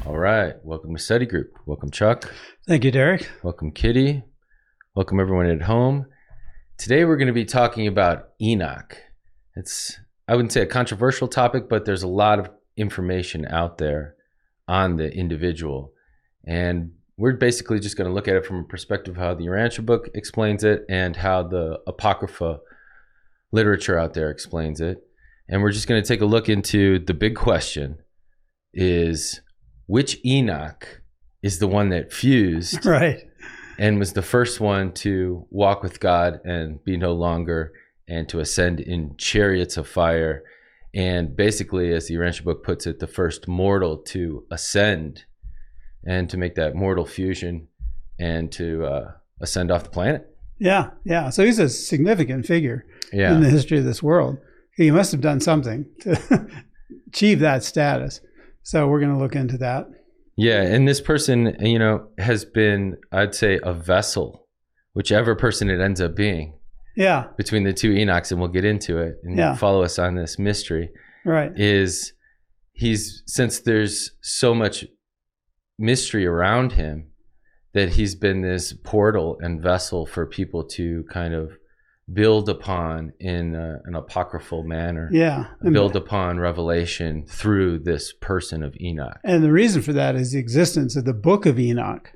All right. Welcome to Study Group. Welcome, Chuck. Thank you, Derek. Welcome, Kitty. Welcome, everyone at home. Today, we're going to be talking about Enoch. It's, I wouldn't say a controversial topic, but there's a lot of information out there on the individual. And we're basically just going to look at it from a perspective of how the Urantia Book explains it and how the Apocrypha literature out there explains it. And we're just going to take a look into the big question is, which Enoch is the one that fused Right. and was the first one to walk with God and be no longer, and to ascend in chariots of fire, and basically, as the Urantia Book puts it, the first mortal to ascend and to make that mortal fusion and to ascend off the planet. Yeah. So he's a significant figure in the history of this world. He must have done something to achieve that status. So we're going to look into that. Yeah, and this person, has been, I'd say, a vessel, whichever person it ends up being. Yeah. Between the two Enochs, and we'll get into it and follow us on this mystery. Right. Since there's so much mystery around him, that he's been this portal and vessel for people to kind of build upon in an apocryphal manner. Yeah. Build upon revelation through this person of Enoch. And the reason for that is the existence of the Book of Enoch.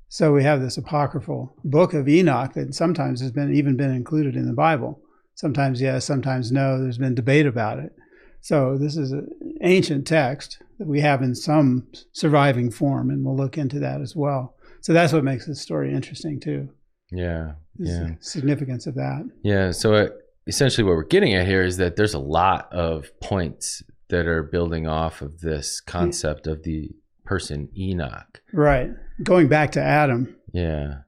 So we have this apocryphal Book of Enoch that sometimes has been included in the Bible. Sometimes yes, sometimes no. There's been debate about it. So this is an ancient text that we have in some surviving form, and we'll look into that as well. So that's what makes this story interesting too. Yeah. The significance of that. Yeah. So essentially what we're getting at here is that there's a lot of points that are building off of this concept of the person Enoch. Right. Going back to Adam. Yeah.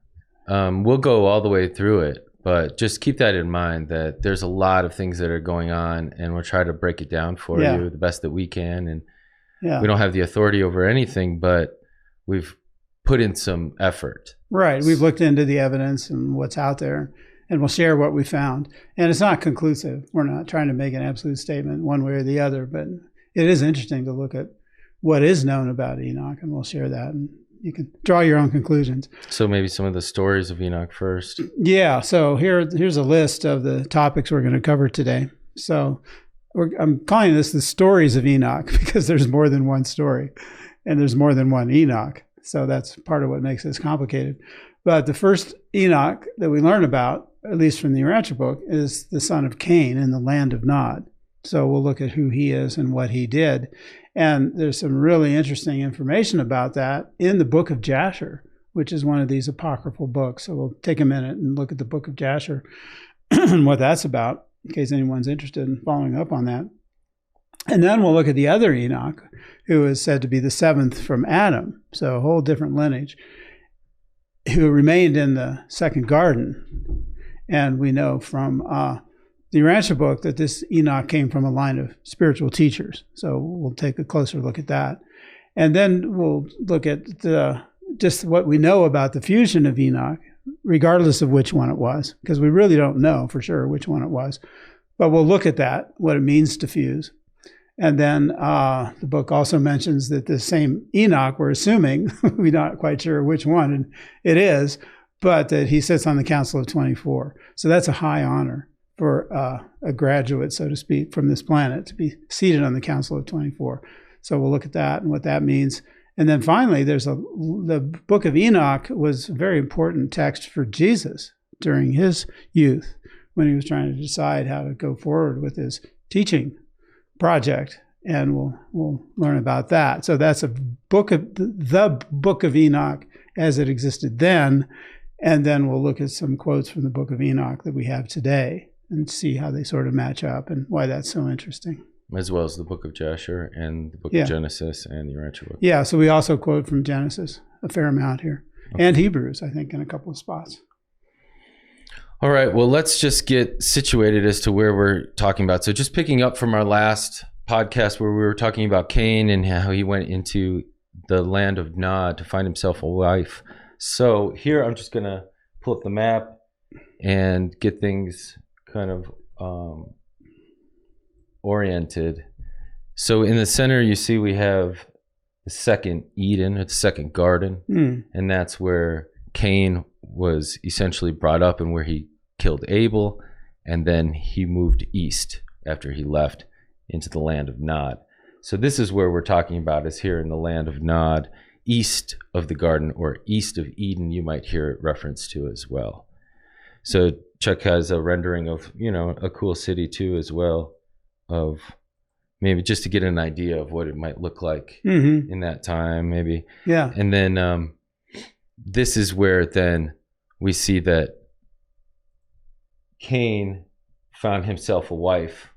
We'll go all the way through it, but just keep that in mind that there's a lot of things that are going on, and we'll try to break it down for you the best that we can. And we don't have the authority over anything, but we've put in some effort. Right. We've looked into the evidence and what's out there, and we'll share what we found. And it's not conclusive. We're not trying to make an absolute statement one way or the other, but it is interesting to look at what is known about Enoch, and we'll share that. And you can draw your own conclusions. So maybe some of the stories of Enoch first. Yeah. So here's a list of the topics we're going to cover today. So I'm calling this the stories of Enoch because there's more than one story, and there's more than one Enoch. So that's part of what makes this complicated. But the first Enoch that we learn about, at least from the Urantia Book, is the son of Cain in the land of Nod. So we'll look at who he is and what he did. And there's some really interesting information about that in the book of Jasher, which is one of these apocryphal books. So we'll take a minute and look at the book of Jasher and what that's about, in case anyone's interested in following up on that. And then we'll look at the other Enoch, who is said to be the seventh from Adam, so a whole different lineage, who remained in the second garden. And we know from the Urantia Book that this Enoch came from a line of spiritual teachers. So we'll take a closer look at that. And then we'll look at just what we know about the fusion of Enoch, regardless of which one it was, because we really don't know for sure which one it was. But we'll look at that, what it means to fuse. And then the book also mentions that the same Enoch, we're assuming, we're not quite sure which one and it is, but that he sits on the Council of 24. So that's a high honor for a graduate, so to speak, from this planet to be seated on the Council of 24. So we'll look at that and what that means. And then finally, the book of Enoch was a very important text for Jesus during his youth when he was trying to decide how to go forward with his teaching project, and we'll learn about that. So that's the book of Enoch as it existed then, and then we'll look at some quotes from the book of Enoch that we have today and see how they sort of match up and why that's so interesting. As well as the book of Jasher and the book of Genesis and the Urantia Book. Yeah, so we also quote from Genesis a fair amount here, and Hebrews, I think, in a couple of spots. All right, well, let's just get situated as to where we're talking about. So just picking up from our last podcast where we were talking about Cain and how he went into the land of Nod to find himself a wife. So here I'm just going to pull up the map and get things kind of oriented. So in the center, you see we have the second Eden, or the second garden. And that's where Cain was essentially brought up and where he killed Abel. And then he moved east after he left into the land of Nod. So this is where we're talking about, is here in the land of Nod, east of the garden, or east of Eden, you might hear it referenced to as well. So Chuck has a rendering of, a cool city too as well, of maybe just to get an idea of what it might look like in that time, maybe. Yeah. And then this is where then we see that Cain found himself a wife,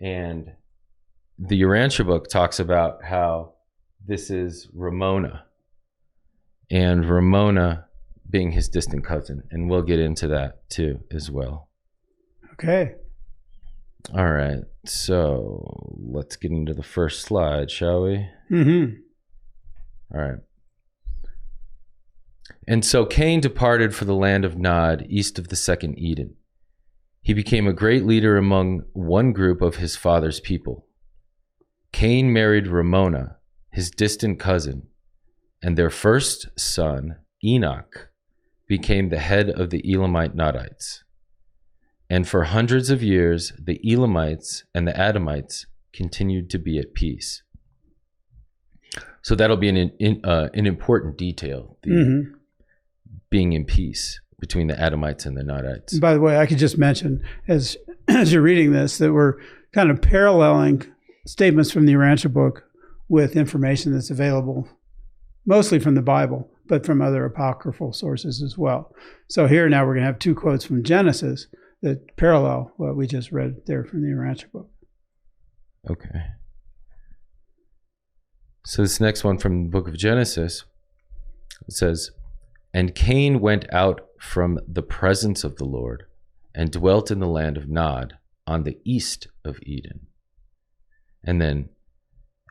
and the Urantia Book talks about how this is Ramona, and Ramona being his distant cousin, and we'll get into that too as well. Okay. All right, so let's get into the first slide, shall we? All right. And so Cain departed for the land of Nod, east of the second Eden. He became a great leader among one group of his father's people. Cain married Ramona, his distant cousin, and their first son, Enoch, became the head of the Elamite Nodites. And for hundreds of years, the Elamites and the Adamites continued to be at peace. So that'll be an important detail, being in peace between the Adamites and the Nodites. And by the way, I could just mention, as you're reading this, that we're kind of paralleling statements from the Urantia Book with information that's available mostly from the Bible, but from other apocryphal sources as well. So here now we're going to have two quotes from Genesis that parallel what we just read there from the Urantia Book. Okay. So this next one from the book of Genesis, it says, "And Cain went out from the presence of the Lord and dwelt in the land of Nod on the east of Eden. And then,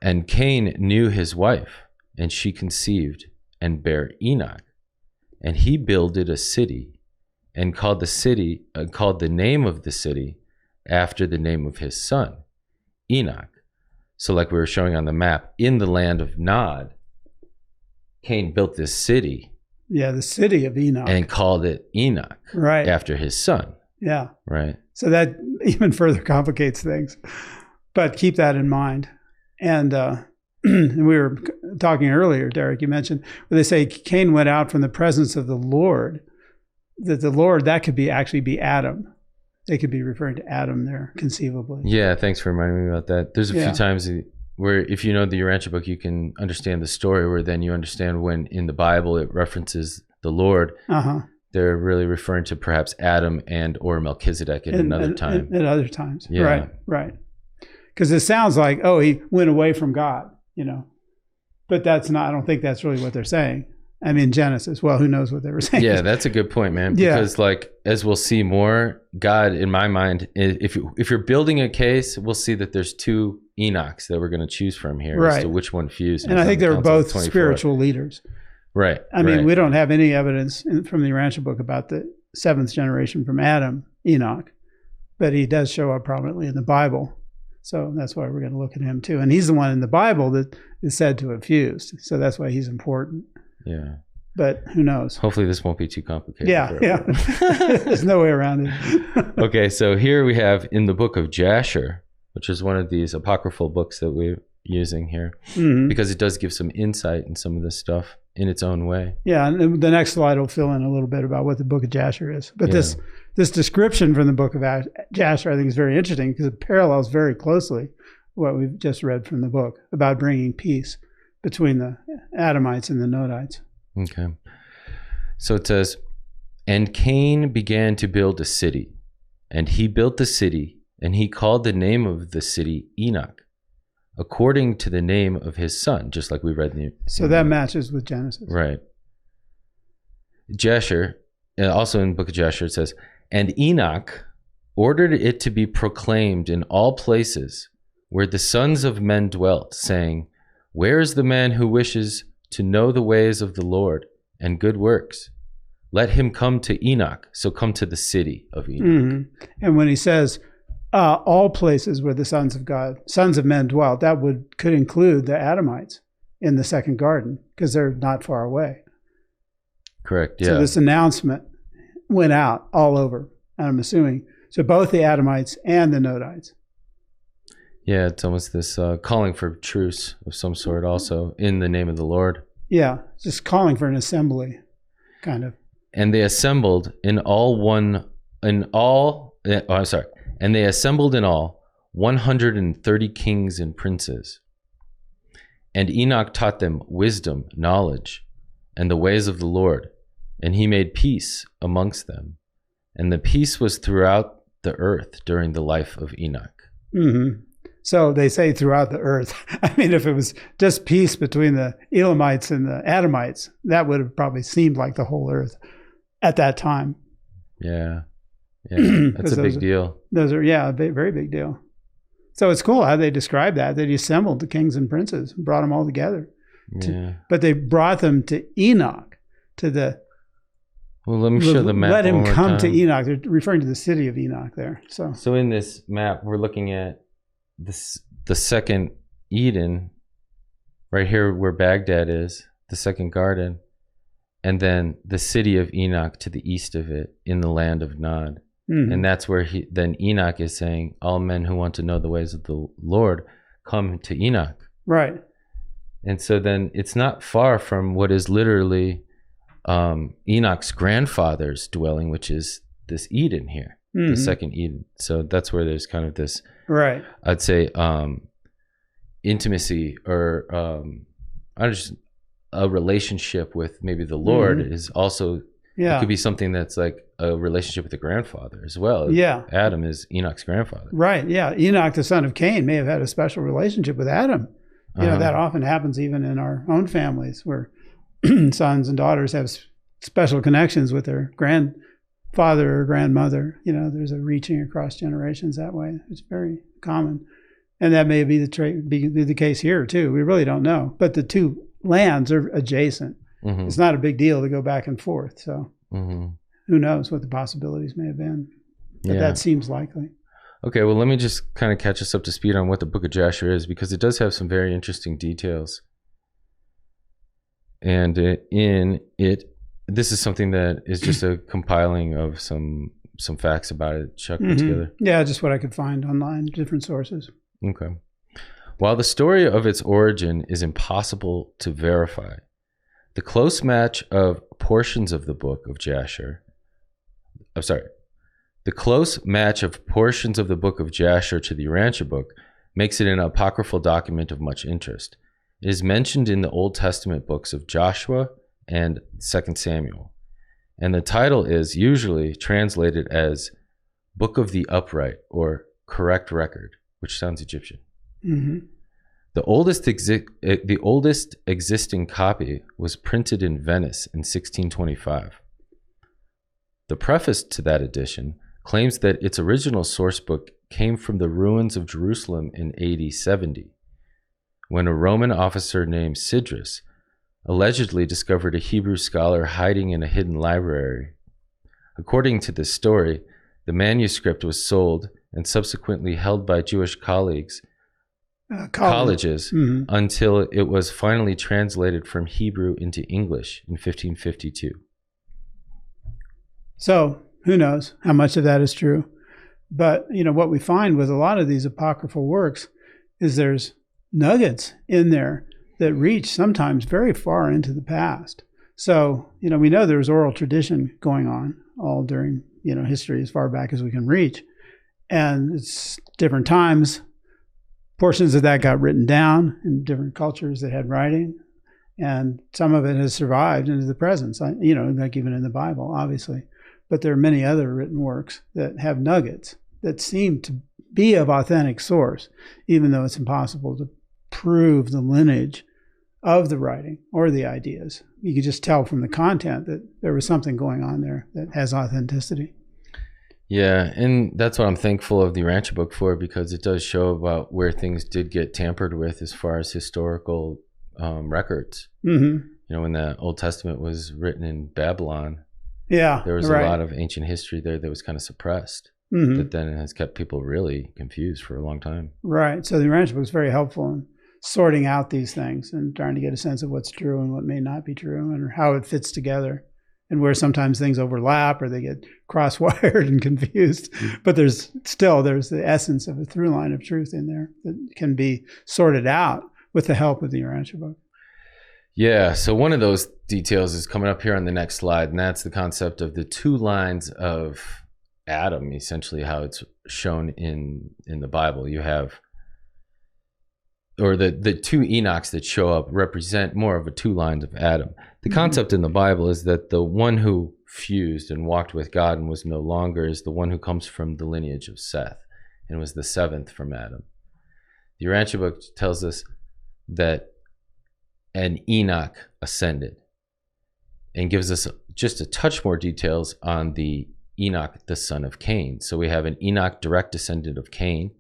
and Cain knew his wife, and she conceived and bare Enoch. And he builded a city and called the name of the city after the name of his son, Enoch." So like we were showing on the map, in the land of Nod, Cain built this city. Yeah, the city of Enoch. And called it Enoch, right, after his son. Yeah. Right. So that even further complicates things. But keep that in mind. And we were talking earlier, Derek, you mentioned, where they say Cain went out from the presence of the Lord, that the Lord, that could actually be Adam. They could be referring to Adam there, conceivably. Yeah, thanks for reminding me about that. There's a few times where, if you know the Urantia Book, you can understand the story, where then you understand when in the Bible it references the Lord. They're really referring to perhaps Adam and or Melchizedek at another time. At other times. Yeah. Right. Because it sounds like, oh, he went away from God, But that's not, I don't think that's really what they're saying. I mean, Genesis, well, who knows what they were saying. Yeah, that's a good point, man. Because like, as we'll see more, God, in my mind, if you're building a case, we'll see that there's two Enochs that we're going to choose from here as to which one fused. And I think they were both spiritual leaders. Right. I mean, we don't have any evidence from the Urantia Book about the seventh generation from Adam, Enoch, but he does show up prominently in the Bible. So that's why we're going to look at him too. And he's the one in the Bible that is said to have fused. So that's why he's important. Yeah. But who knows? Hopefully this won't be too complicated. Yeah. There's no way around it. Okay, so here we have in the book of Jasher, which is one of these apocryphal books that we're using here, because it does give some insight in some of this stuff in its own way. Yeah, and the next slide will fill in a little bit about what the book of Jasher is. But this description from the book of Jasher, I think, is very interesting because it parallels very closely what we've just read from the book about bringing peace between the Adamites and the Nodites. Okay. So it says, "And Cain began to build a city, and he built the city, and he called the name of the city Enoch, according to the name of his son," just like we read in the... So that matches with Genesis. Right. Jasher, also in the book of Jasher, it says, "And Enoch ordered it to be proclaimed in all places where the sons of men dwelt, saying, 'Where is the man who wishes to know the ways of the Lord and good works? Let him come to Enoch.' So come to the city of Enoch." And when he says all places where the sons of men dwelt, that could include the Adamites in the second garden because they're not far away. Correct. Yeah. So this announcement went out all over, I'm assuming. So both the Adamites and the Nodites. Yeah, it's almost this calling for truce of some sort also in the name of the Lord. Yeah, just calling for an assembly, kind of. And they assembled and they assembled in all 130 kings and princes. And Enoch taught them wisdom, knowledge, and the ways of the Lord, and he made peace amongst them. And the peace was throughout the earth during the life of Enoch. Mm-hmm. So they say throughout the earth. I mean, if it was just peace between the Elamites and the Adamites, that would have probably seemed like the whole earth at that time. Yeah. Yeah, that's a big deal. Those are, yeah, a very big deal. So it's cool how they describe that. They assembled the kings and princes and brought them all together. Yeah. But they brought them to Enoch, to the... Well, let me show the map. Let him come to Enoch. They're referring to the city of Enoch there. So in this map, we're looking at the second Eden, right here where Baghdad is, the second garden, and then the city of Enoch to the east of it in the land of Nod. Mm-hmm. And that's where then Enoch is saying, all men who want to know the ways of the Lord, come to Enoch. Right. And so then it's not far from what is literally Enoch's grandfather's dwelling, which is this Eden here, mm-hmm. the second Eden. So that's where there's kind of this, right? I'd say intimacy or a relationship with maybe the Lord mm-hmm. is also, it could be something that's like a relationship with the grandfather as well. Yeah. Adam is Enoch's grandfather. Right. Yeah. Enoch, the son of Cain, may have had a special relationship with Adam. You know, that often happens even in our own families where sons and daughters have special connections with their grandfather or grandmother. You know, there's a reaching across generations that way. It's very common. And that may be the case here too. We really don't know. But the two lands are adjacent. Mm-hmm. It's not a big deal to go back and forth. So mm-hmm. who knows what the possibilities may have been. But that seems likely. Okay, well, let me just kind of catch us up to speed on what the Book of Jasher is, because it does have some very interesting details. And in it, this is something that is just a compiling of some facts about it Chuck put together. Yeah, just what I could find online, different sources. Okay. While the story of its origin is impossible to verify, the close match of portions of the Book of Jasher, the close match of portions of the Book of Jasher to the Urantia Book makes it an apocryphal document of much interest. It is mentioned in the Old Testament books of Joshua and 2 Samuel, and the title is usually translated as Book of the Upright or Correct Record, which sounds Egyptian. Mm-hmm. The oldest existing copy was printed in Venice in 1625. The preface to that edition claims that its original source book came from the ruins of Jerusalem in AD 70, when a Roman officer named Sidras allegedly discovered a Hebrew scholar hiding in a hidden library. According to this story, the manuscript was sold and subsequently held by Jewish colleges mm-hmm. until it was finally translated from Hebrew into English in 1552. So, who knows how much of that is true? But, you know, what we find with a lot of these apocryphal works is there's nuggets in there that reach sometimes very far into the past. So, you know, we know there was oral tradition going on all during, you know, history as far back as we can reach. And it's different times. Portions of that got written down in different cultures that had writing. And some of it has survived into the present, you know, like even in the Bible, obviously. But there are many other written works that have nuggets that seem to be of authentic source, even though it's impossible to prove the lineage of the writing or the ideas. You could just tell from the content that there was something going on there that has authenticity. Yeah, and that's what I'm thankful of the Urantia Book for, because it does show about where things did get tampered with as far as historical records. Mm-hmm. You know, when the Old Testament was written in Babylon, there was a lot of ancient history there that was kind of suppressed, mm-hmm. that then has kept people really confused for a long time. Right. So the Urantia Book is very helpful in sorting out these things and trying to get a sense of what's true and what may not be true and how it fits together, and where sometimes things overlap or they get cross-wired and confused. But there's the essence of a through line of truth in there that can be sorted out with the help of the Urantia Book. Yeah, so one of those details is coming up here on the next slide, and that's the concept of the two lines of Adam, essentially how it's shown in the Bible. You have, or the two Enochs that show up represent more of a two lines of Adam. The concept in the Bible is that the one who fused and walked with God and was no longer is the one who comes from the lineage of Seth and was the seventh from Adam. The Urantia Book tells us that an Enoch ascended and gives us just a touch more details on the Enoch, the son of Cain. So we have an Enoch, direct descendant of Cain,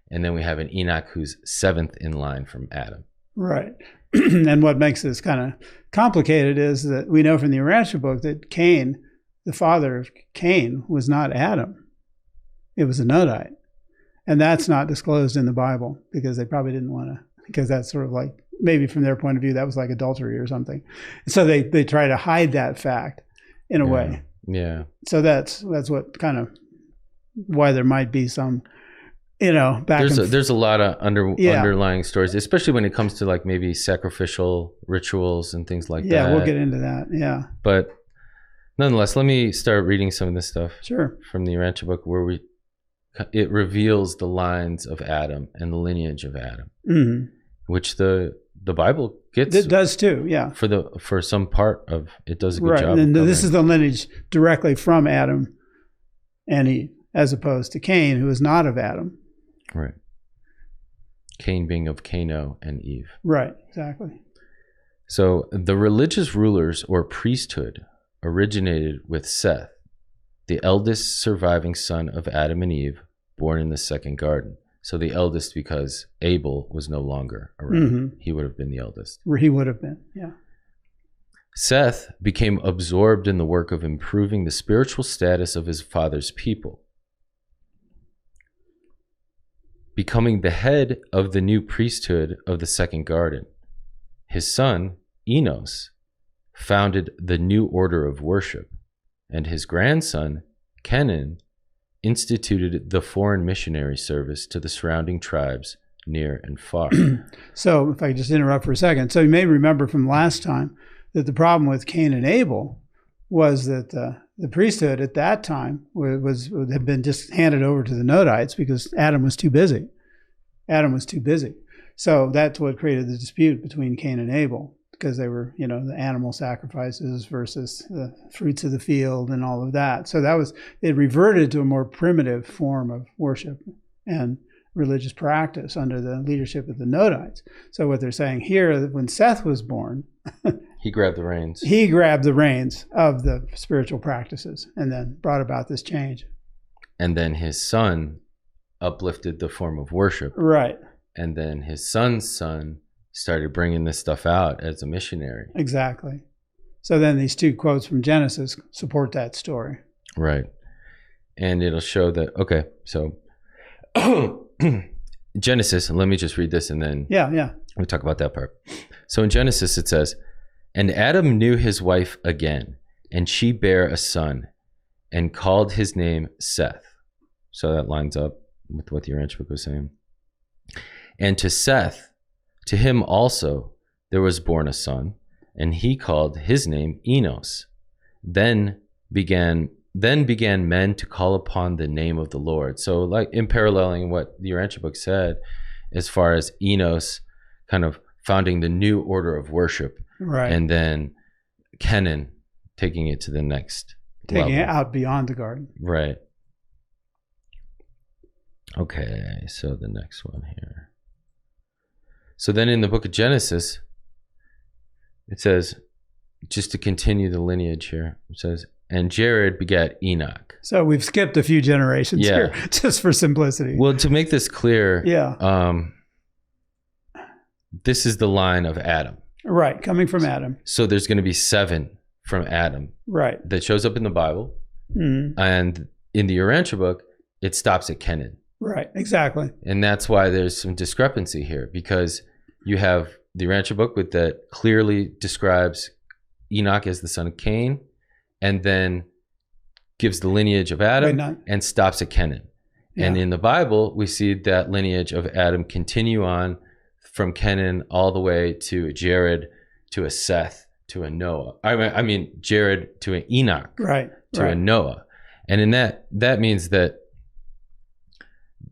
and then we have an Enoch who's seventh in line from Adam. Right. And what makes this kind of complicated is that we know from the Urantia Book that Cain, the father of Cain, was not Adam. It was a Nodite. And that's not disclosed in the Bible because they probably didn't want to, because that's sort of like, maybe from their point of view, that was like adultery or something. So they try to hide that fact in a way. Yeah. So that's what kind of why there might be some, there's a lot of underlying stories, especially when it comes to like maybe sacrificial rituals and things like that. Yeah, we'll get into that. Yeah. But nonetheless, let me start reading some of this stuff. Sure. From the Urantia Book, where it reveals the lines of Adam and the lineage of Adam, which the Bible gets. It does too, yeah. For some part of it, does a good job. Right, and this is the lineage directly from Adam and Eve, as opposed to Cain, who is not of Adam. Right. Cain being of Caino and Eve. Right, exactly. So the religious rulers or priesthood originated with Seth, the eldest surviving son of Adam and Eve, born in the second garden. So the eldest because Abel was no longer around. He would have been the eldest. He would have been, yeah. Seth became absorbed in the work of improving the spiritual status of his father's people, becoming the head of the new priesthood of the second garden. His son, Enos, founded the new order of worship, and his grandson, Cain, instituted the foreign missionary service to the surrounding tribes near and far. So if I could just interrupt for a second. So you may remember from last time that the problem with Cain and Abel was that the priesthood at that time had been just handed over to the Nodites because Adam was too busy. So that's what created the dispute between Cain and Abel, because they were, the animal sacrifices versus the fruits of the field and all of that. So it reverted to a more primitive form of worship and religious practice under the leadership of the Nodites. So what they're saying here, when Seth was born, he grabbed the reins. He grabbed the reins of the spiritual practices and then brought about this change. And then his son uplifted the form of worship. Right. And then his son's son started bringing this stuff out as a missionary. Exactly. So then these two quotes from Genesis support that story. Right. And it'll show that, okay, so Genesis, let me just read this and then we'll talk about that part. So in Genesis it says, "And Adam knew his wife again, and she bare a son, and called his name Seth." So that lines up with what the Urantia Book was saying. "And to Seth, to him also there was born a son, and he called his name Enos. Then began men to call upon the name of the Lord." So like in paralleling what the Urantia Book said, as far as Enos kind of founding the new order of worship, right, and then Cain taking it to the next taking level. It out beyond the garden. Right. Okay, so the next one here. So then in the book of Genesis, it says, just to continue the lineage here, it says, "And Jared begat Enoch." So we've skipped a few generations here, just for simplicity. Well, to make this clear, this is the line of Adam. Right, coming from Adam. So there's going to be 7 from Adam. Right. That shows up in the Bible. Mm-hmm. And in the Urantia Book, it stops at Cain. Right, exactly. And that's why there's some discrepancy here, because you have the Urantia Book that clearly describes Enoch as the son of Cain, and then gives the lineage of Adam and stops at Kenan. Yeah. And in the Bible, we see that lineage of Adam continue on from Kenan all the way to Jared, to a Seth, to a Noah. I mean Jared to an Enoch, to a Noah. And in that means that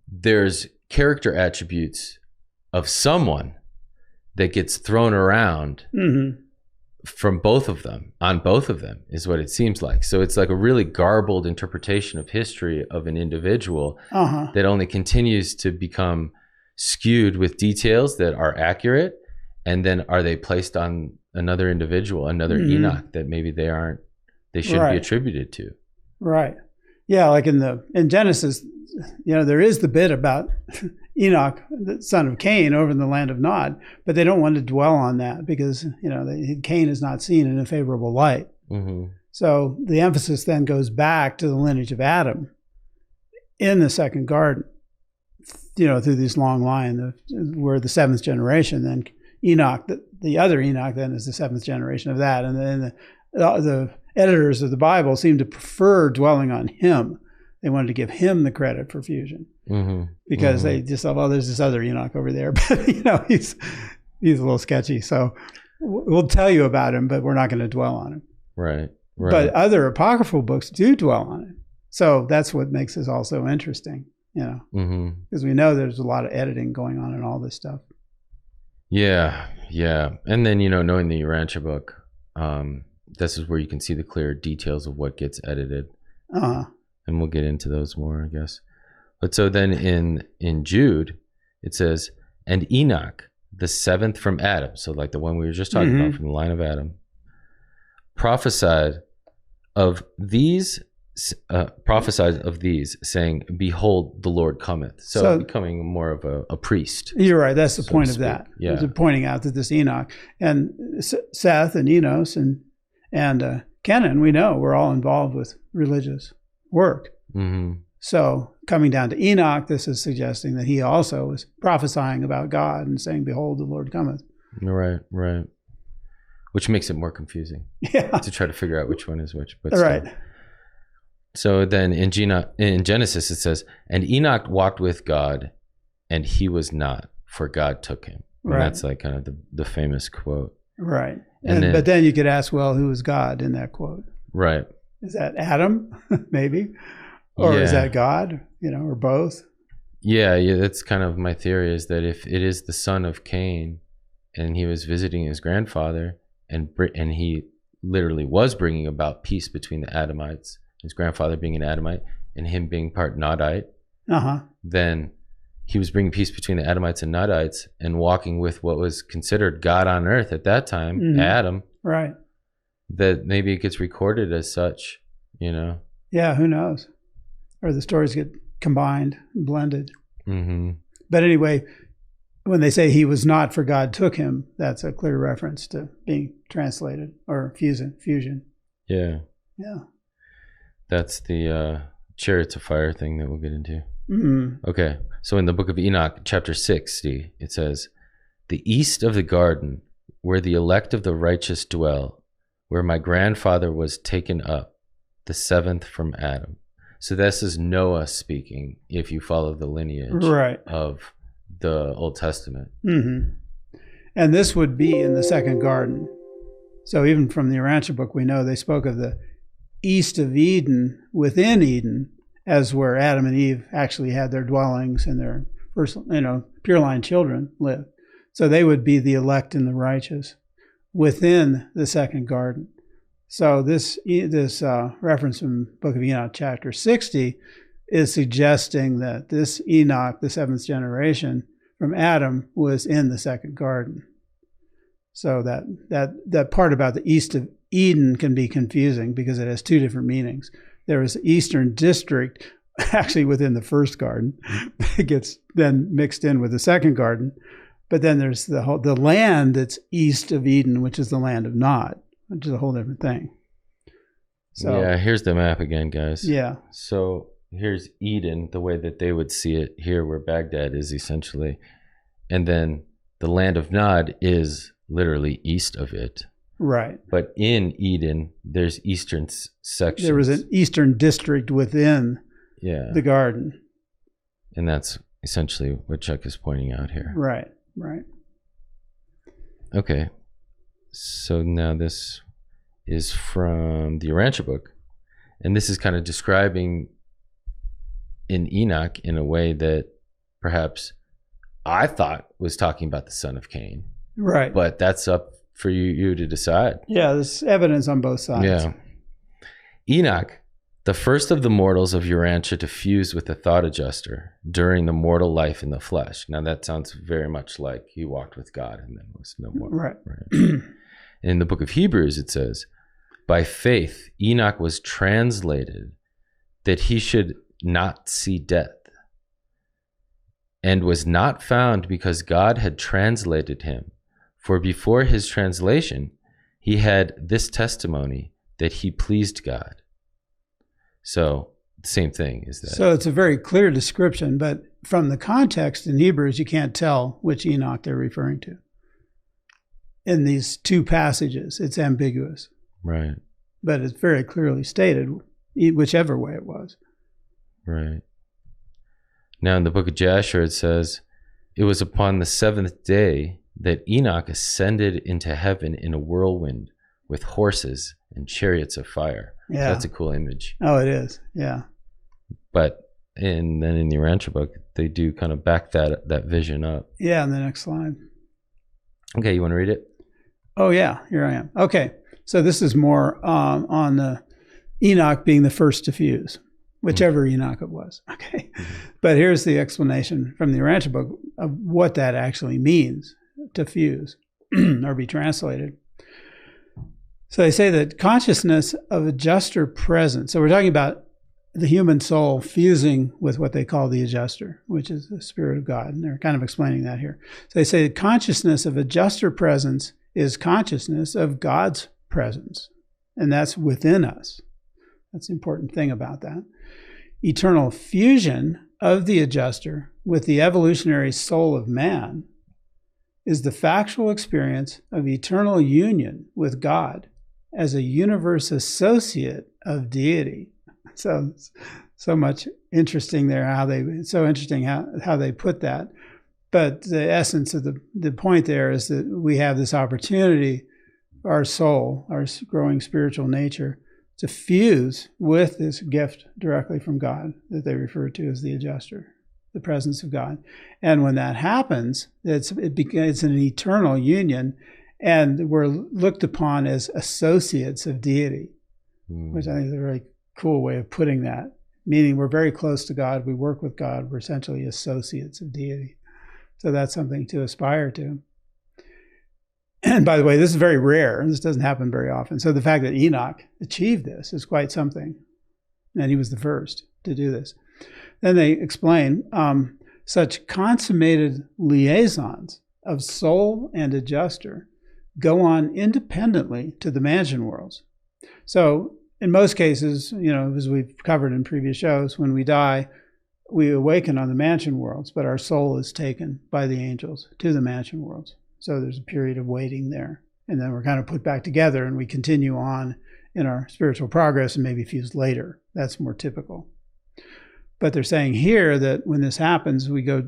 there's character attributes of someone that gets thrown around from both of them, on both of them, is what it seems like. So it's like a really garbled interpretation of history of an individual that only continues to become skewed with details that are accurate, and then are they placed on another individual, another Enoch that maybe they shouldn't be attributed to. Right. Yeah, like in Genesis, there is the bit about Enoch, the son of Cain, over in the land of Nod, but they don't want to dwell on that because, Cain is not seen in a favorable light. So the emphasis then goes back to the lineage of Adam in the second garden, through this long line we're the seventh generation. Then Enoch, the other Enoch, then is the seventh generation of that. And then the editors of the Bible seem to prefer dwelling on him. They wanted to give him the credit for fusion because they just thought, well, there's this other Enoch over there, but he's a little sketchy. So we'll tell you about him, but we're not going to dwell on him. Right. But other apocryphal books do dwell on him. So that's what makes this all so interesting, because we know there's a lot of editing going on in all this stuff. Yeah. And then, knowing the Urantia Book, this is where you can see the clear details of what gets edited. And we'll get into those more, I guess. But so then in Jude, it says, and Enoch, the seventh from Adam, so like the one we were just talking about from the line of Adam, prophesied of these, saying, behold, the Lord cometh. So becoming more of a priest. You're right. That's the point of that. Yeah. It's pointing out that this Enoch and Seth and Enos and Kenan, we know, were all involved with religious work. So coming down to Enoch, this is suggesting that he also was prophesying about God and saying, behold, the Lord cometh. Right. Which makes it more confusing to try to figure out which one is which. But right. So then in Genesis, it says, and Enoch walked with God, and he was not, for God took him. And that's like kind of the famous quote. Right. But then you could ask, well, who is God in that quote? Right. Is that Adam, maybe? Or is that God, or both? Yeah, that's kind of my theory, is that if it is the son of Cain and he was visiting his grandfather and he literally was bringing about peace between the Adamites, his grandfather being an Adamite and him being part Nodite, then he was bringing peace between the Adamites and Nodites and walking with what was considered God on earth at that time, Adam. Right. That maybe it gets recorded as such, Yeah, who knows? Or the stories get combined and blended. But anyway, when they say he was not, for God took him, that's a clear reference to being translated or fusion. Yeah. That's the chariots of fire thing that we'll get into. Okay, so in the book of Enoch, chapter 60, it says, the east of the garden, where the elect of the righteous dwell, where my grandfather was taken up, the seventh from Adam. So this is Noah speaking, if you follow the lineage of the Old Testament. And this would be in the second garden. So even from the Urantia Book, we know they spoke of the east of Eden, within Eden, as where Adam and Eve actually had their dwellings and their first, pure line children lived. So they would be the elect and the righteous within the second garden. So this reference from Book of Enoch, chapter 60, is suggesting that this Enoch, the seventh generation from Adam, was in the second garden. So that part about the east of Eden can be confusing because it has two different meanings. There is the eastern district, actually within the first garden. It gets then mixed in with the second garden. But then there's the land that's east of Eden, which is the land of Nod, which is a whole different thing. So yeah, here's the map again, guys. Yeah. So here's Eden, the way that they would see it here, where Baghdad is essentially. And then the land of Nod is literally east of it. Right. But in Eden, there's eastern sections. There was an eastern district within the garden. And that's essentially what Chuck is pointing out here. Right, right. Okay. So now this is from the Urantia Book. And this is kind of describing in Enoch in a way that perhaps I thought was talking about the son of Cain. Right. But that's up for you to decide. Yeah, there's evidence on both sides. Yeah. Enoch, the first of the mortals of Urantia to fuse with the thought adjuster during the mortal life in the flesh. Now that sounds very much like he walked with God and then was no more. Right. In the book of Hebrews, it says, by faith, Enoch was translated that he should not see death, and was not found because God had translated him. For before his translation, he had this testimony that he pleased God. So, same thing is that. So it's a very clear description, but from the context in Hebrews, you can't tell which Enoch they're referring to. In these two passages, it's ambiguous. Right. But it's very clearly stated, whichever way it was. Right. Now in the book of Jasher, it says, it was upon the seventh day that Enoch ascended into heaven in a whirlwind with horses and chariots of fire. Yeah. So that's a cool image. Oh, it is. Yeah. But then in the Urantia Book, they do kind of back that vision up. Yeah, in the next slide. Okay, you want to read it? Oh, yeah, here I am. Okay, so this is more on the Enoch being the first to fuse, whichever Enoch it was. Okay, but here's the explanation from the Urantia Book of what that actually means to fuse or be translated. So they say that consciousness of adjuster presence. So we're talking about the human soul fusing with what they call the adjuster, which is the Spirit of God. And they're kind of explaining that here. So they say that consciousness of adjuster presence is consciousness of God's presence. And that's within us. That's the important thing about that. Eternal fusion of the adjuster with the evolutionary soul of man is the factual experience of eternal union with God as a universe associate of deity. So much interesting there how they put that. But the essence of the point there is that we have this opportunity, our soul, our growing spiritual nature, to fuse with this gift directly from God that they refer to as the adjuster, the presence of God. And when that happens, it's an eternal union, and we're looked upon as associates of deity, which I think is a very cool way of putting that, meaning we're very close to God, we work with God, we're essentially associates of deity. So that's something to aspire to. And by the way, this is very rare, and this doesn't happen very often. So the fact that Enoch achieved this is quite something, and he was the first to do this. Then they explain such consummated liaisons of soul and adjuster go on independently to the mansion worlds. So in most cases, as we've covered in previous shows, when we die, we awaken on the mansion worlds, but our soul is taken by the angels to the mansion worlds. So there's a period of waiting there. And then we're kind of put back together and we continue on in our spiritual progress and maybe fuse later. That's more typical. But they're saying here that when this happens, we go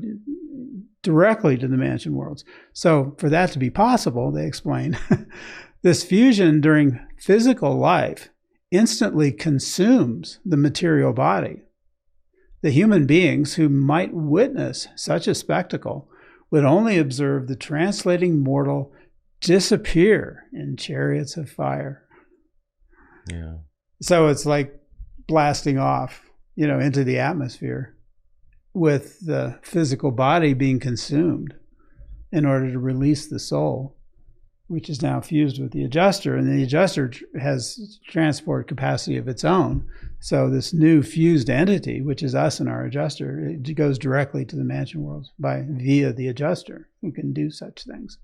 directly to the mansion worlds. So for that to be possible, they explain, this fusion during physical life instantly consumes the material body. The human beings who might witness such a spectacle would only observe the translating mortal disappear in chariots of fire. Yeah. So it's like blasting off, into the atmosphere with the physical body being consumed in order to release the soul, which is now fused with the adjuster. And the adjuster has transport capacity of its own. So this new fused entity, which is us and our adjuster, it goes directly to the mansion worlds via the adjuster, who can do such things.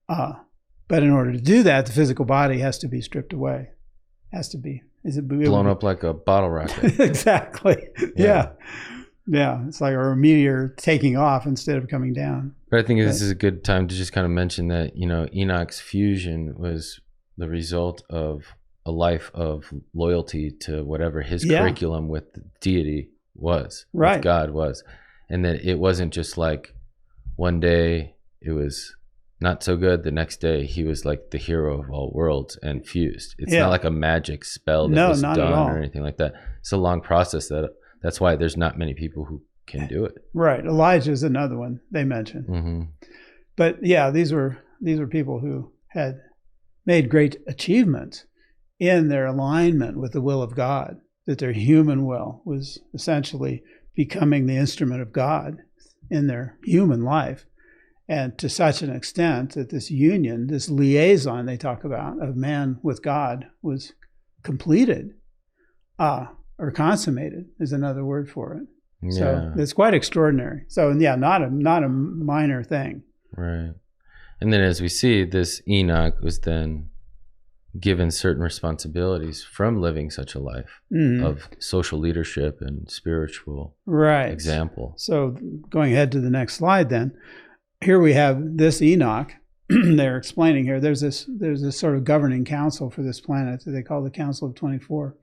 But in order to do that, the physical body has to be stripped away. Has to be. Blown up like a bottle rocket. Exactly. Yeah. Yeah, it's like a meteor taking off instead of coming down. But I think this is a good time to just kind of mention that, Enoch's fusion was the result of a life of loyalty to whatever his curriculum with the deity was, with God was. And that it wasn't just like one day it was not so good, the next day he was like the hero of all worlds and fused. It's not like a magic spell that was done or anything like that. It's a long process. That's why there's not many people who can do it. Right. Elijah is another one they mentioned. Mm-hmm. But yeah, these were people who had made great achievements in their alignment with the will of God, that their human will was essentially becoming the instrument of God in their human life. And to such an extent that this union, this liaison they talk about of man with God was completed, or consummated is another word for it. Yeah. So it's quite extraordinary. So yeah, not a minor thing. Right. And then as we see, this Enoch was then given certain responsibilities from living such a life of social leadership and spiritual example. So going ahead to the next slide then, here we have this Enoch. They're explaining here, there's this sort of governing council for this planet that they call the Council of 24.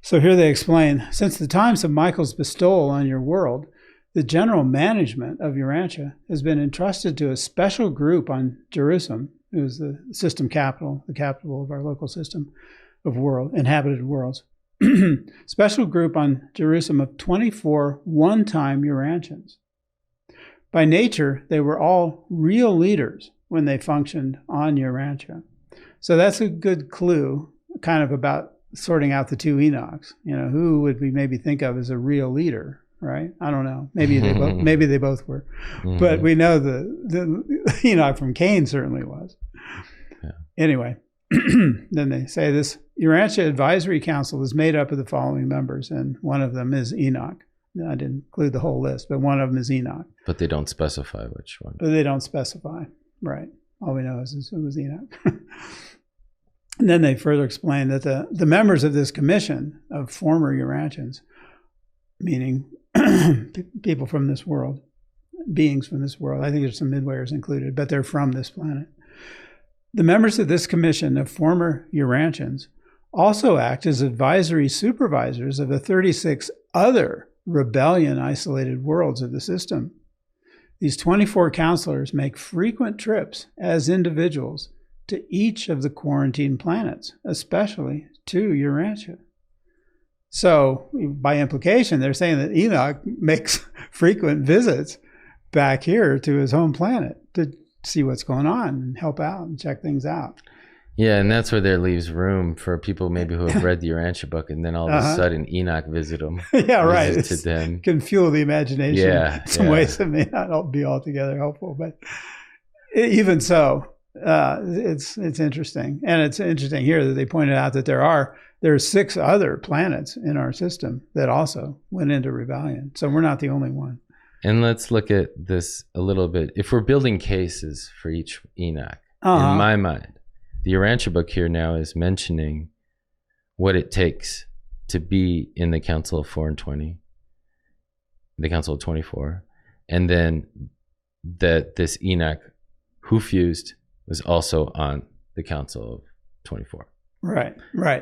So here they explain, since the times of Michael's bestowal on your world, the general management of Urantia has been entrusted to a special group on Jerusem, who is the system capital, the capital of our local system of inhabited worlds. Special group on Jerusem of 24 one-time Urantians. By nature, they were all real leaders when they functioned on Urantia. So that's a good clue, kind of about sorting out the two Enochs. Who would we maybe think of as a real leader, right? I don't know. Maybe they both were, but we know the Enoch from Cain certainly was. Yeah. Anyway, then they say this Urantia Advisory Council is made up of the following members, and one of them is Enoch. I didn't include the whole list, but one of them is Enoch. But they don't specify which one. But they don't specify, right? All we know is it was Enoch. And then they further explain that the members of this commission of former Urantians, meaning people from this world, beings from this world, I think there's some midwayers included, but they're from this planet. The members of this commission of former Urantians also act as advisory supervisors of the 36 other rebellion isolated worlds of the system. These 24 counselors make frequent trips as individuals to each of the quarantine planets, especially to Urantia. So, by implication, they're saying that Enoch makes frequent visits back here to his home planet to see what's going on and help out and check things out. Yeah, and that's where there leaves room for people maybe who have read the Urantia book, and then all of a sudden Enoch visit them. Yeah, right. It can fuel the imagination in some ways that may not be altogether helpful, but even so, it's interesting. And it's interesting here that they pointed out that there are 6 other planets in our system that also went into rebellion. So we're not the only one. And let's look at this a little bit. If we're building cases for each Enoch, in my mind, the Urantia book here now is mentioning what it takes to be in the Council of 4 and 20, the Council of 24, and then that this Enoch who fused was also on the Council of 24. Right.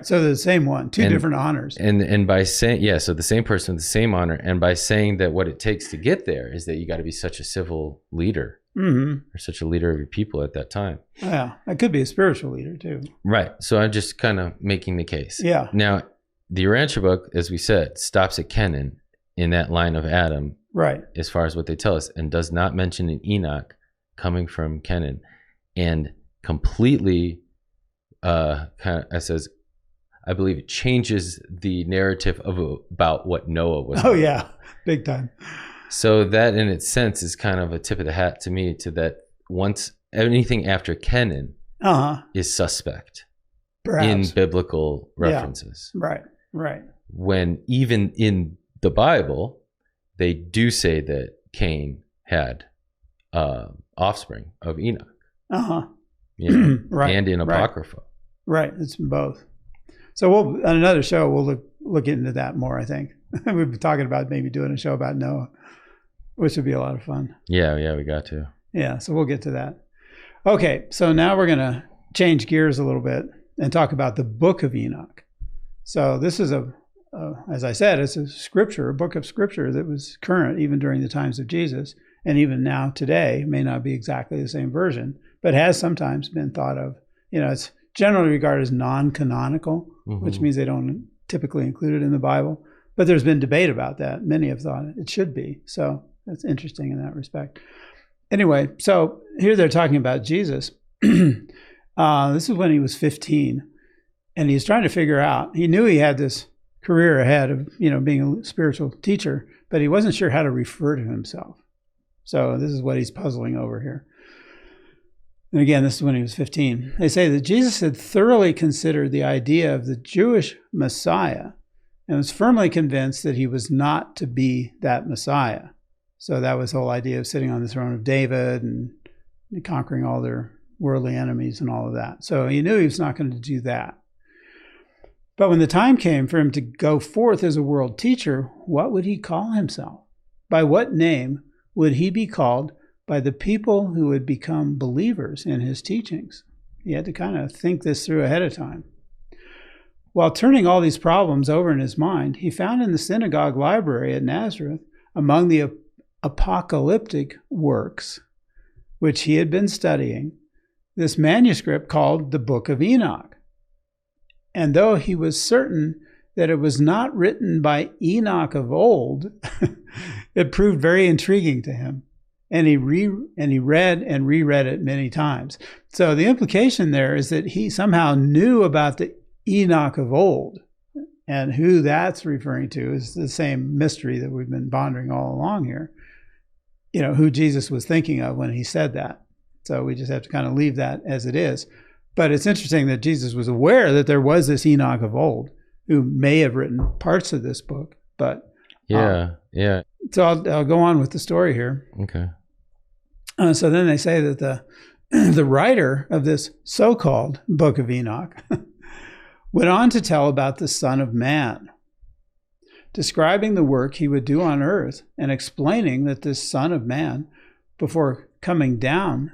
So the same one, two different honors. And by saying, so the same person with the same honor, and by saying that what it takes to get there is that you got to be such a civil leader, or such a leader of your people at that time. Yeah, that could be a spiritual leader too. Right. So I'm just kind of making the case. Yeah. Now, the Urantia book, as we said, stops at Kenan in that line of Adam. Right. As far as what they tell us, and does not mention an Enoch coming from Kenan, and completely says, I believe it changes the narrative about what Noah was. Oh, yeah. Big time. So that in its sense is kind of a tip of the hat to me to that once anything after Kenan is suspect. Perhaps. In biblical references. Yeah. Right. When even in the Bible, they do say that Cain had offspring of Enoch. Right. And in Apocryphal. Right. It's both. So we'll on another show we'll look into that more. I think we've been talking about maybe doing a show about Noah, which would be a lot of fun. Yeah, we got to. Yeah, so we'll get to that. Okay, so now we're going to change gears a little bit and talk about the Book of Enoch. So this is as I said, it's a scripture, a book of scripture that was current even during the times of Jesus, and even now today may not be exactly the same version, but has sometimes been thought of. It's generally regarded as non-canonical, which means they don't typically include it in the Bible. But there's been debate about that. Many have thought it should be. So that's interesting in that respect. Anyway, so here they're talking about Jesus. This is when he was 15, and he's trying to figure out. He knew he had this career ahead of being a spiritual teacher, but he wasn't sure how to refer to himself. So this is what he's puzzling over here. And again, this is when he was 15. They say that Jesus had thoroughly considered the idea of the Jewish Messiah and was firmly convinced that he was not to be that Messiah. So that was the whole idea of sitting on the throne of David and conquering all their worldly enemies and all of that. So he knew he was not going to do that. But when the time came for him to go forth as a world teacher, what would he call himself? By what name would he be called by the people who would become believers in his teachings? He had to kind of think this through ahead of time. While turning all these problems over in his mind, he found in the synagogue library at Nazareth, among the apocalyptic works which he had been studying, this manuscript called the Book of Enoch. And though he was certain that it was not written by Enoch of old, it proved very intriguing to him. And he read and reread it many times. So the implication there is that he somehow knew about the Enoch of old. And who that's referring to is the same mystery that we've been pondering all along here. Who Jesus was thinking of when he said that. So we just have to kind of leave that as it is. But it's interesting that Jesus was aware that there was this Enoch of old who may have written parts of this book. But yeah. So I'll go on with the story here. Okay. So then they say that the writer of this so-called Book of Enoch went on to tell about the Son of Man, describing the work he would do on earth and explaining that this Son of Man, before coming down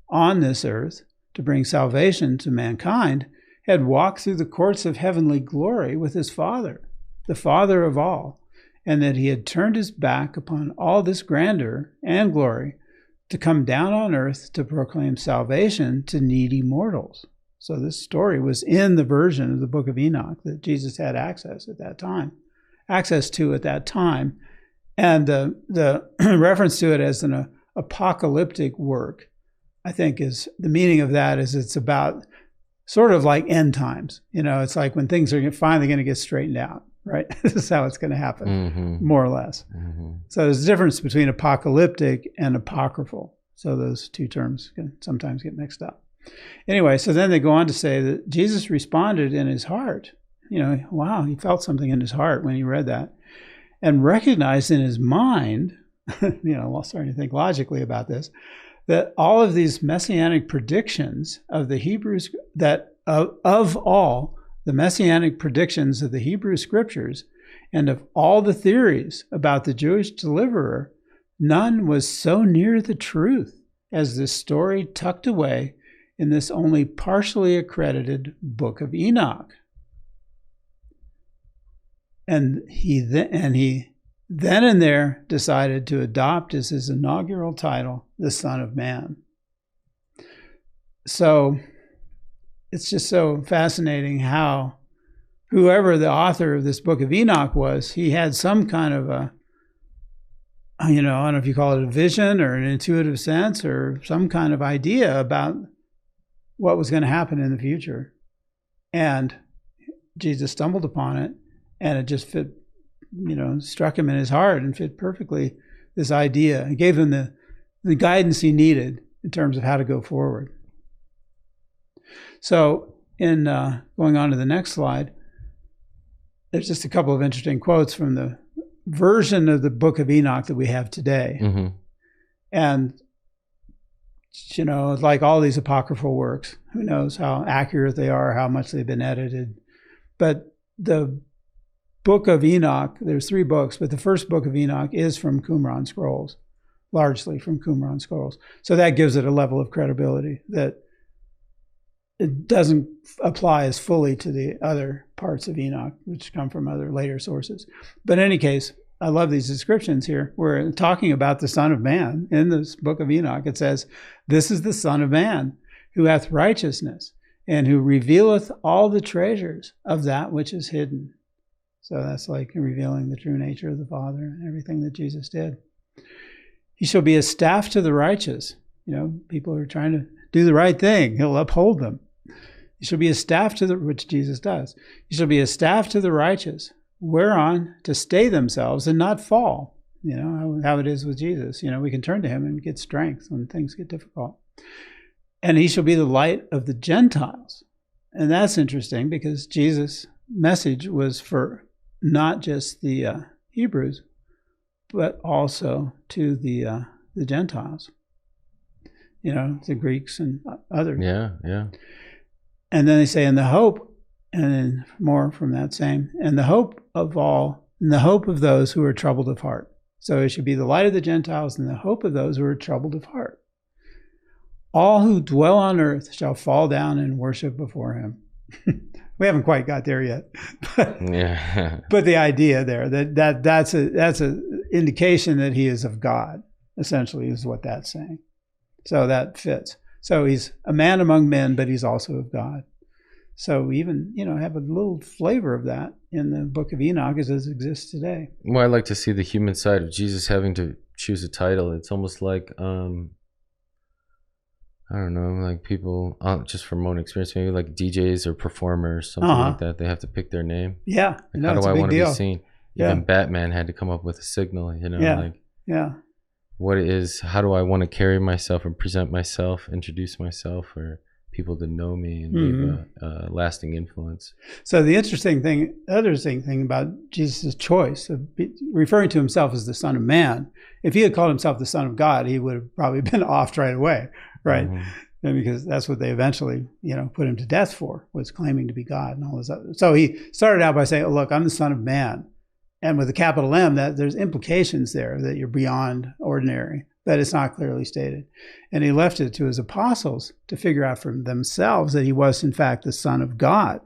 on this earth to bring salvation to mankind, had walked through the courts of heavenly glory with his Father, the Father of all, and that he had turned his back upon all this grandeur and glory to come down on earth to proclaim salvation to needy mortals. So this story was in the version of the Book of Enoch that Jesus had access to at that time. And the reference to it as an apocalyptic work, I think is the meaning of that is it's about sort of like end times. It's like when things are finally going to get straightened out, right? This is how it's going to happen, more or less. So there's a difference between apocalyptic and apocryphal. So those two terms can sometimes get mixed up. Anyway, so then they go on to say that Jesus responded in his heart. Wow, he felt something in his heart when he read that and recognized in his mind, starting to think logically about this, that all of these messianic predictions of the Hebrews, of all the messianic predictions of the Hebrew scriptures and of all the theories about the Jewish deliverer, none was so near the truth as this story tucked away in this only partially accredited Book of Enoch. And he then and there decided to adopt as his inaugural title, the Son of Man. So it's just so fascinating how whoever the author of this Book of Enoch was, he had some kind of I don't know if you call it a vision or an intuitive sense or some kind of idea about what was going to happen in the future. And Jesus stumbled upon it, and it just fit, struck him in his heart and fit perfectly this idea. It gave him the guidance he needed in terms of how to go forward. So in going on to the next slide, there's just a couple of interesting quotes from the version of the Book of Enoch that we have today. And like all these apocryphal works, who knows how accurate they are, how much they've been edited. But the book of Enoch, there's 3 books, but the first book of Enoch is from Qumran scrolls, largely from Qumran scrolls. So that gives it a level of credibility that it doesn't apply as fully to the other parts of Enoch, which come from other later sources. But in any case, I love these descriptions here. We're talking about the Son of Man. In this book of Enoch, it says, "This is the Son of Man, who hath righteousness, and who revealeth all the treasures of that which is hidden." So that's like revealing the true nature of the Father and everything that Jesus did. "He shall be a staff to the righteous." People who are trying to do the right thing, he'll uphold them. "He shall be a staff to which Jesus does. He shall be a staff to the righteous, whereon to stay themselves and not fall." How it is with Jesus. We can turn to him and get strength when things get difficult. "And he shall be the light of the Gentiles." And that's interesting because Jesus' message was for not just the Hebrews, but also to the Gentiles, the Greeks and others. Yeah. And then they say, "in the hope," and then more from that same, "and the hope of all, and the hope of those who are troubled of heart." So it should be the light of the Gentiles and the hope of those who are troubled of heart. "All who dwell on earth shall fall down and worship before him." We haven't quite got there yet, but the idea there that's a indication that he is of God. Essentially, is what that's saying. So that fits. So he's a man among men, but he's also of God. So we even, have a little flavor of that in the book of Enoch as it exists today. Well, I like to see the human side of Jesus having to choose a title. It's almost like, I don't know, like people, just from my own experience, maybe like DJs or performers, something like that. They have to pick their name. Yeah. Like, how do I want to be seen? Even Batman had to come up with a signal, how do I want to carry myself and present myself, introduce myself for people to know me and leave a lasting influence. So the interesting thing about Jesus' choice of referring to himself as the Son of Man, if he had called himself the Son of God, he would have probably been offed right away, right? And because that's what they eventually, put him to death for, was claiming to be God and all this other. So he started out by saying, "Oh, look, I'm the Son of Man." And with a capital M, that there's implications there that you're beyond ordinary, but it's not clearly stated. And he left it to his apostles to figure out for themselves that he was, in fact, the Son of God.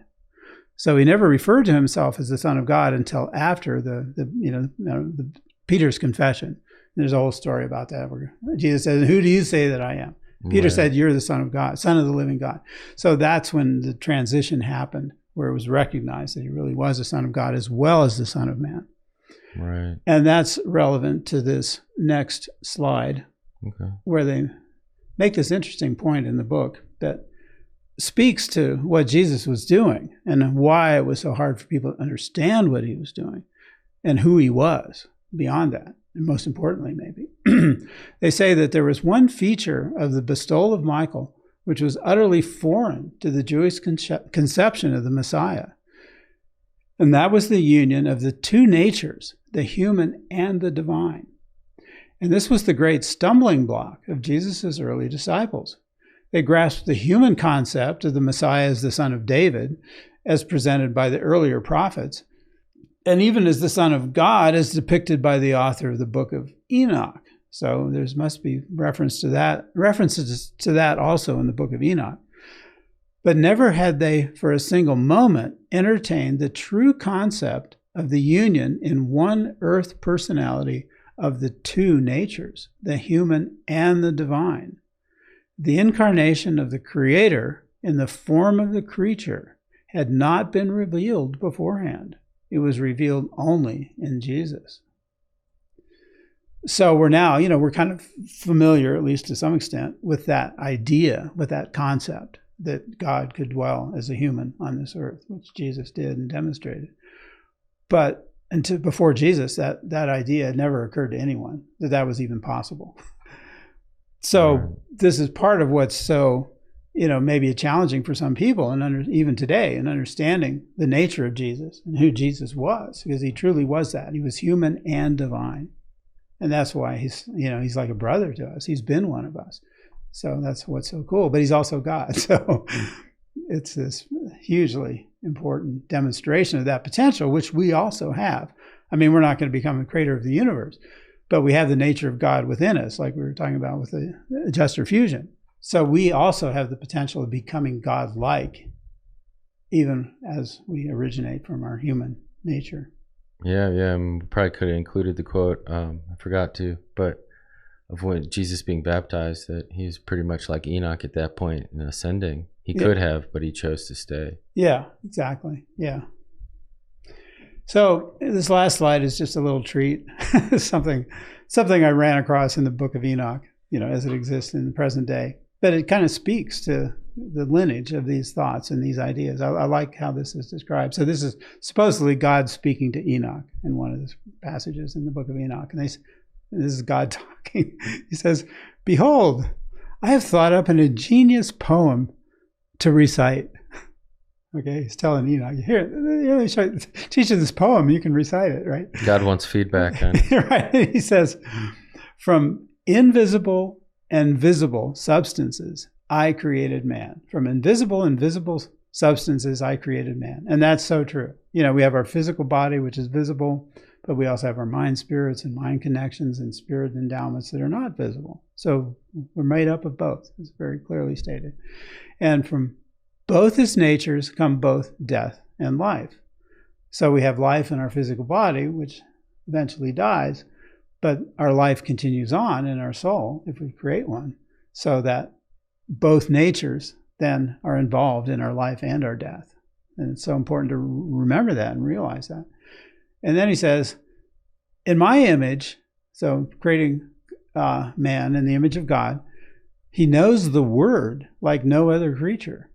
So he never referred to himself as the Son of God until after the Peter's confession. There's a whole story about that where Jesus says, "Who do you say that I am?" Peter said, "You're the Son of God, Son of the living God." So that's when the transition happened, where it was recognized that he really was the Son of God as well as the Son of Man. Right. And that's relevant to this next slide, where they make this interesting point in the book that speaks to what Jesus was doing and why it was so hard for people to understand what he was doing and who he was beyond that. And most importantly, maybe, they say that there was one feature of the bestowal of Michael which was utterly foreign to the Jewish conception of the Messiah. And that was the union of the two natures, the human and the divine. And this was the great stumbling block of Jesus' early disciples. They grasped the human concept of the Messiah as the son of David, as presented by the earlier prophets, and even as the Son of God, as depicted by the author of the book of Enoch. So there must be references to that also in the book of Enoch. But never had they for a single moment entertained the true concept of the union in one earth personality of the two natures, the human and the divine. The incarnation of the Creator in the form of the creature had not been revealed beforehand. It was revealed only in Jesus. So we're now, we're kind of familiar, at least to some extent, with that idea, with that concept that God could dwell as a human on this earth, which Jesus did and demonstrated. But before Jesus, that idea had never occurred to anyone, that was even possible. So this is part of what's so, maybe challenging for some people, and even today, in understanding the nature of Jesus and who Jesus was, because he truly was that. He was human and divine. And that's why he's like a brother to us. He's been one of us. So that's what's so cool. But he's also God. So it's this hugely important demonstration of that potential, which we also have. I mean, we're not going to become the creator of the universe, but we have the nature of God within us, like we were talking about with the Jasher fusion. So we also have the potential of becoming God-like, even as we originate from our human nature. Yeah. Probably could have included the quote. I forgot to, but of when Jesus being baptized, that he's pretty much like Enoch at that point in ascending. He could have, but he chose to stay. Yeah, exactly. Yeah. So this last slide is just a little treat, something I ran across in the book of Enoch, as it exists in the present day. But it kind of speaks to the lineage of these thoughts and these ideas. I like how this is described. So this is supposedly God speaking to Enoch in one of the passages in the book of Enoch. And this is God talking. He says, "Behold, I have thought up an ingenious poem to recite." Okay, he's telling Enoch, "Here, teach you this poem, you can recite it," right? God wants feedback. Right. He says, "From invisible and visible substances, I created man. From invisible and visible substances, I created man." And that's so true. We have our physical body, which is visible, but we also have our mind spirits and mind connections and spirit endowments that are not visible. So we're made up of both. It's very clearly stated. And from both his natures come both death and life. So we have life in our physical body, which eventually dies, but our life continues on in our soul if we create one, so that both natures then are involved in our life and our death. And it's so important to remember that and realize that. And then he says, "In my image," so creating man in the image of God, "he knows the word like no other creature,"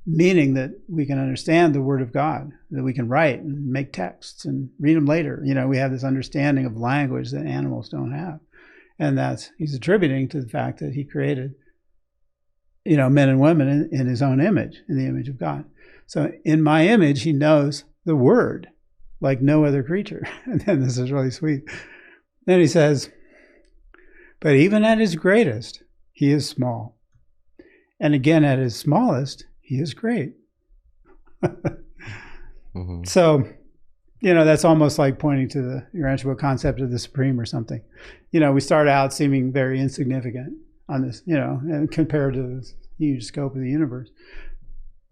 meaning that we can understand the word of God, that we can write and make texts and read them later. We have this understanding of language that animals don't have. And he's attributing to the fact that he created, men and women in his own image, in the image of God. So in my image, he knows the word like no other creature. And then this is really sweet. Then he says, "But even at his greatest, he is small. And again, at his smallest, he is great." Mm-hmm. So, that's almost like pointing to the Urantia Book concept of the supreme or something. We start out seeming very insignificant on this, and compared to the huge scope of the universe.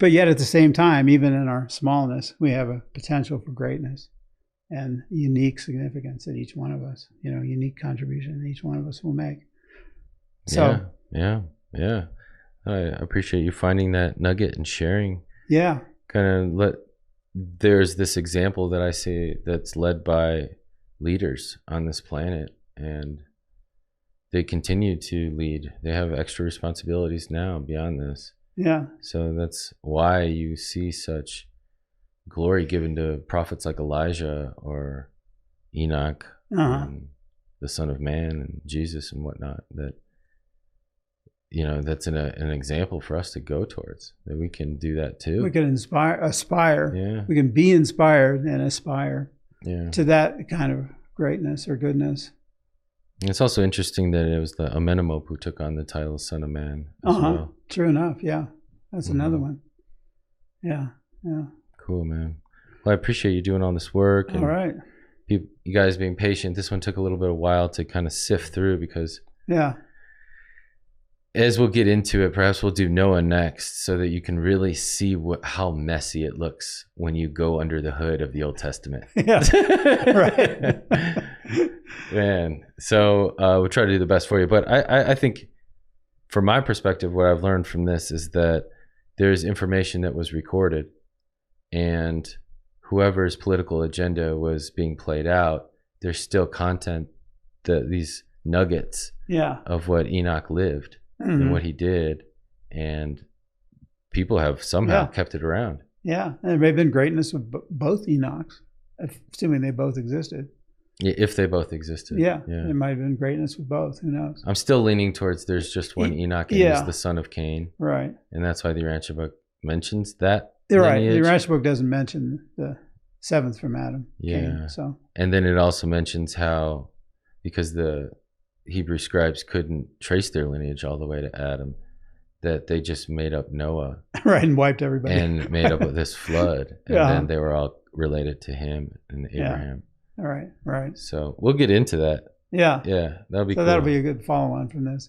But yet at the same time, even in our smallness, we have a potential for greatness and unique significance at each one of us, unique contribution that each one of us will make. So, yeah. I appreciate you finding that nugget and sharing. Yeah. There's this example that I see that's led by leaders on this planet, and they continue to lead. They have extra responsibilities now beyond this. Yeah. So that's why you see such glory given to prophets like Elijah or Enoch, and the Son of Man, and Jesus and whatnot. That's an example for us to go towards, that we can do that too. We can aspire. Yeah. We can be inspired and aspire to that kind of greatness or goodness. And it's also interesting that it was the Amenemop who took on the title of Son of Man as well. True enough. Yeah. That's another one. Yeah. Cool, man. Well, I appreciate you doing all this work. And all right. You guys being patient. This one took a little bit of a while to kind of sift through, because as we'll get into it, perhaps we'll do Noah next, so that you can really see how messy it looks when you go under the hood of the Old Testament. Yeah, right. Man, so we'll try to do the best for you. But I think, from my perspective, what I've learned from this is that there's information that was recorded, and whoever's political agenda was being played out, there's still content, these nuggets of what Enoch lived. And what he did, and people have somehow kept it around. Yeah, and there may have been greatness with both Enochs, assuming they both existed. Yeah, if they both existed. Yeah, there might have been greatness with both. Who knows? I'm still leaning towards there's just one Enoch, and he's the son of Cain. Right. And that's why the Urantia Book mentions that. Right. The Urantia Book doesn't mention the seventh from Adam. Yeah. Cain, so. And then it also mentions how, because the Hebrew scribes couldn't trace their lineage all the way to Adam, that they just made up Noah Right, and wiped everybody. and made up this flood, and then they were all related to him and Abraham. All right, right. So we'll get into that. Yeah. That'll be cool. That'll be a good follow-on from this.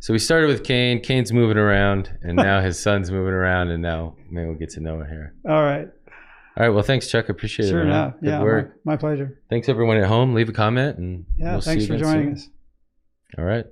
So we started with Cain. Cain's moving around, and now his son's moving around, and now maybe we'll get to Noah here. All right. Well, thanks, Chuck. I appreciate it. Sure Man. enough. Good work. My pleasure. Thanks, everyone at home. Leave a comment, and we'll thanks see you for again joining soon. us. All right.